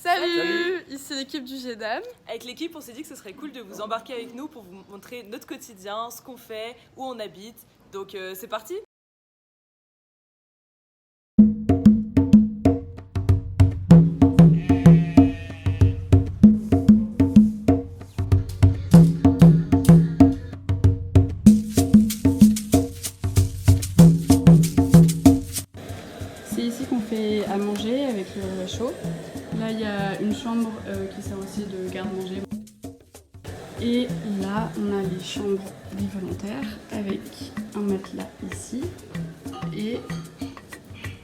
Salut. Ici l'équipe du GEDAM. Avec l'équipe, on s'est dit que ce serait cool de vous embarquer avec nous pour vous montrer notre quotidien, ce qu'on fait, où on habite. Donc c'est parti. C'est ici qu'on fait à manger avec le réchaud. Là, il y a une chambre qui sert aussi de garde-manger. Et là, on a les chambres des volontaires avec un matelas ici et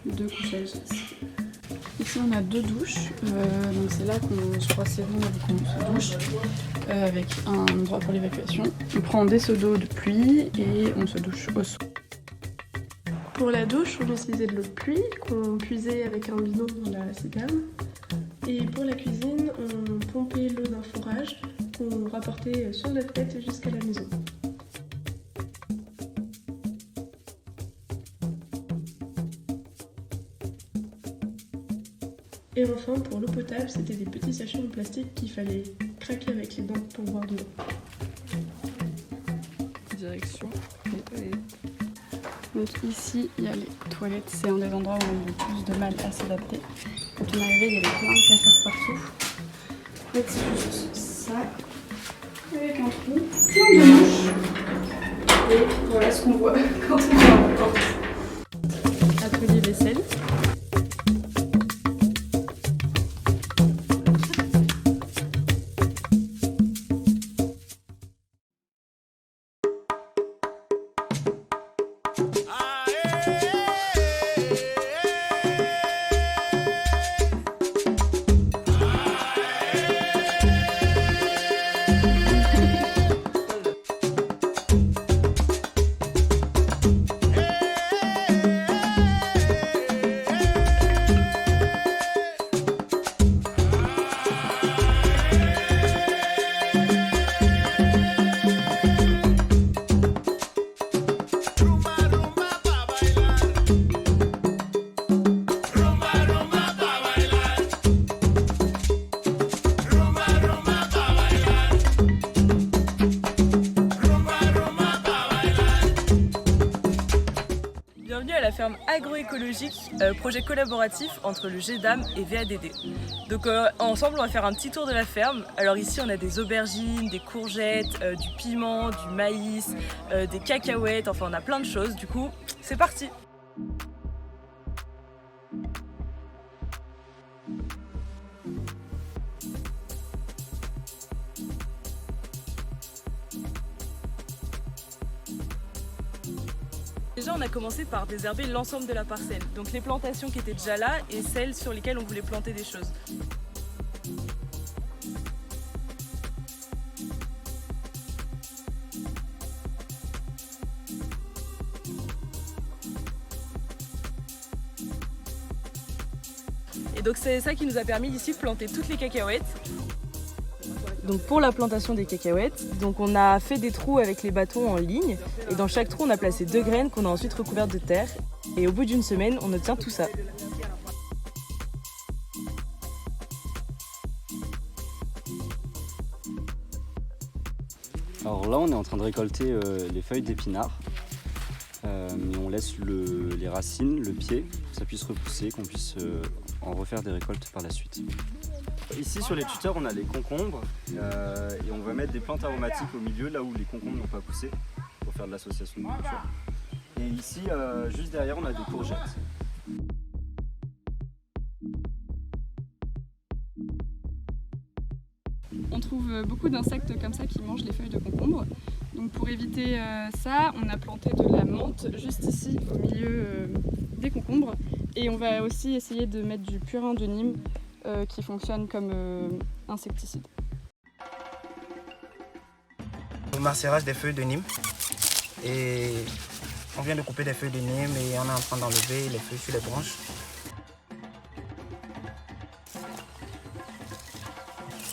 2 couchages ici. Ici, on a 2 douches. Donc c'est là je crois c'est bon, qu'on se douche avec un endroit pour l'évacuation. On prend des seaux d'eau de pluie et on se douche au seau. Pour la douche, on utilisait de l'eau de pluie qu'on puisait avec un bidon dans la citerne. Et pour la cuisine, on pompait l'eau d'un forage qu'on rapportait sur notre tête jusqu'à la maison. Et enfin, pour l'eau potable, c'était des petits sachets en plastique qu'il fallait craquer avec les dents pour boire de l'eau. Direction les toilettes. Donc ici, il y a les toilettes, c'est un des endroits où on a le plus de mal à s'adapter. Quand on arrivait, il y avait plein de cafards partout. En fait, c'est juste ça, avec un trou, plein de mouches. Et voilà ce qu'on voit quand on ouvre la porte. Atelier vaisselle. Bienvenue à la ferme agroécologique, projet collaboratif entre le GEDAM et VADD. Donc ensemble on va faire un petit tour de la ferme. Alors ici on a des aubergines, des courgettes, du piment, du maïs, des cacahuètes, enfin on a plein de choses. Du coup c'est parti! Déjà on a commencé par désherber l'ensemble de la parcelle, donc les plantations qui étaient déjà là et celles sur lesquelles on voulait planter des choses. Et donc c'est ça qui nous a permis ici de planter toutes les cacahuètes. Donc pour la plantation des cacahuètes, donc on a fait des trous avec les bâtons en ligne et dans chaque trou on a placé 2 graines qu'on a ensuite recouvertes de terre et au bout d'une semaine on obtient tout ça. Alors là on est en train de récolter les feuilles d'épinards. Mais on laisse les racines, le pied, pour que ça puisse repousser, qu'on puisse en refaire des récoltes par la suite. Ici sur les tuteurs on a les concombres et on va mettre des plantes aromatiques au milieu là où les concombres n'ont pas poussé pour faire de l'association de nourriture. Et ici juste derrière on a des courgettes. On trouve beaucoup d'insectes comme ça qui mangent les feuilles de concombre. Donc pour éviter ça, on a planté de la menthe juste ici au milieu des concombres. Et on va aussi essayer de mettre du purin de Nîmes qui fonctionne comme insecticide. Le macérage des feuilles de Nîmes. Et on vient de couper des feuilles de Nîmes et on est en train d'enlever les feuilles sur les branches.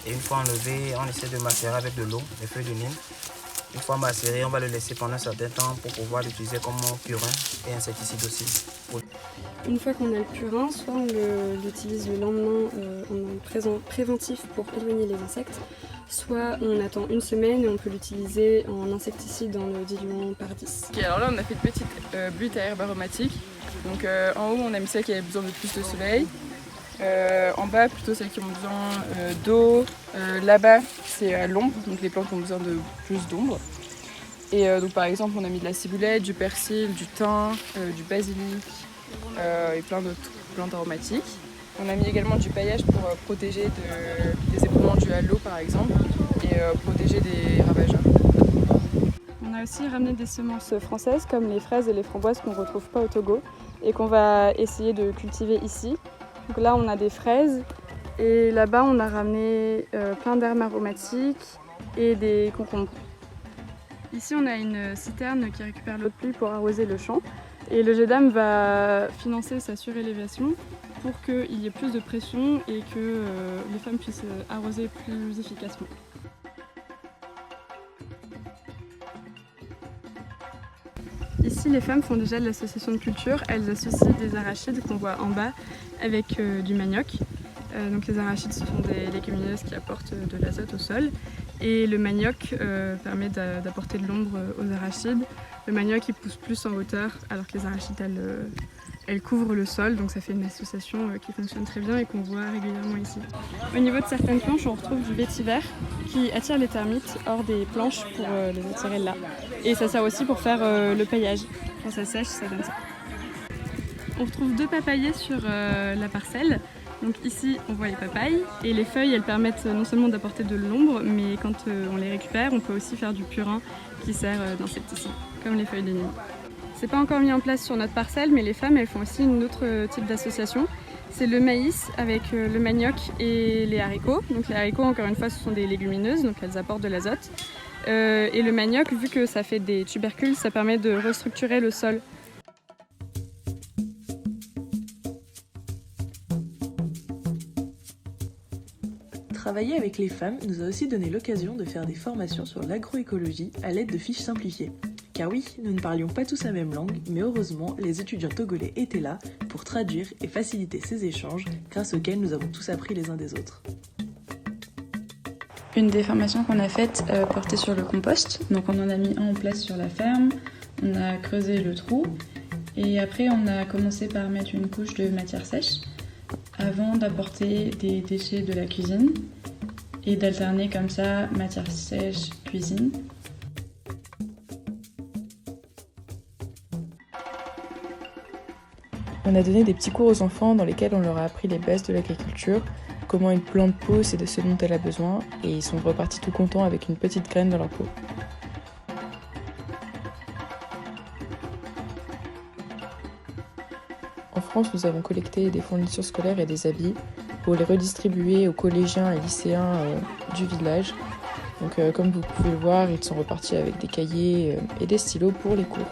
Et une fois enlevé, on essaie de macérer avec de l'eau, les feuilles de Nîmes. Une fois macéré, on va le laisser pendant un certain temps pour pouvoir l'utiliser comme purin et insecticide aussi. Une fois qu'on a le purin, soit on l'utilise le lendemain en préventif pour éloigner les insectes, soit on attend une semaine et on peut l'utiliser en insecticide dans le diluant par 10. Ok, alors là on a fait de petites buttes à herbes aromatiques. Donc en haut on a mis celles qui avaient besoin de plus de soleil. En bas plutôt celles qui ont besoin d'eau. Là-bas c'est à l'ombre, donc les plantes ont besoin de plus d'ombre. Et donc par exemple on a mis de la ciboulette, du persil, du thym, du basilic et plein d'autres plantes aromatiques. On a mis également du paillage pour protéger des éboulements dus à l'eau par exemple et protéger des ravageurs. On a aussi ramené des semences françaises comme les fraises et les framboises qu'on ne retrouve pas au Togo et qu'on va essayer de cultiver ici. Donc là on a des fraises et là-bas on a ramené plein d'herbes aromatiques et des concombres. Ici on a une citerne qui récupère l'eau de pluie pour arroser le champ et le GEDAM va financer sa surélévation pour qu'il y ait plus de pression et que les femmes puissent arroser plus efficacement. Ici les femmes font déjà de l'association de culture, elles associent des arachides qu'on voit en bas avec du manioc. Donc les arachides ce sont des légumineuses qui apportent de l'azote au sol et le manioc permet d'apporter de l'ombre aux arachides. Le manioc il pousse plus en hauteur alors que les arachides elles couvrent le sol, donc ça fait une association qui fonctionne très bien et qu'on voit régulièrement ici. Au niveau de certaines planches, on retrouve du vétiver qui attire les termites hors des planches pour les attirer là. Et ça sert aussi pour faire le paillage. Quand ça sèche, ça donne ça. On retrouve 2 papayers sur la parcelle. Donc ici, on voit les papayes et les feuilles, elles permettent non seulement d'apporter de l'ombre, mais quand on les récupère, on peut aussi faire du purin qui sert d'insecticide, comme les feuilles de nîmes. C'est pas encore mis en place sur notre parcelle, mais les femmes elles font aussi une autre type d'association. C'est le maïs avec le manioc et les haricots. Donc les haricots, encore une fois, ce sont des légumineuses, donc elles apportent de l'azote. Et le manioc, vu que ça fait des tubercules, ça permet de restructurer le sol. Travailler avec les femmes nous a aussi donné l'occasion de faire des formations sur l'agroécologie à l'aide de fiches simplifiées. Car oui, nous ne parlions pas tous la même langue, mais heureusement, les étudiants togolais étaient là pour traduire et faciliter ces échanges, grâce auxquels nous avons tous appris les uns des autres. Une des formations qu'on a faites portait sur le compost. Donc on en a mis un en place sur la ferme, on a creusé le trou et après on a commencé par mettre une couche de matière sèche avant d'apporter des déchets de la cuisine et d'alterner comme ça matière sèche, cuisine. On a donné des petits cours aux enfants dans lesquels on leur a appris les bases de l'agriculture, comment une plante pousse et de ce dont elle a besoin, et ils sont repartis tout contents avec une petite graine dans leur peau. En France, nous avons collecté des fournitures scolaires et des habits pour les redistribuer aux collégiens et lycéens du village. Donc comme vous pouvez le voir, ils sont repartis avec des cahiers et des stylos pour les cours.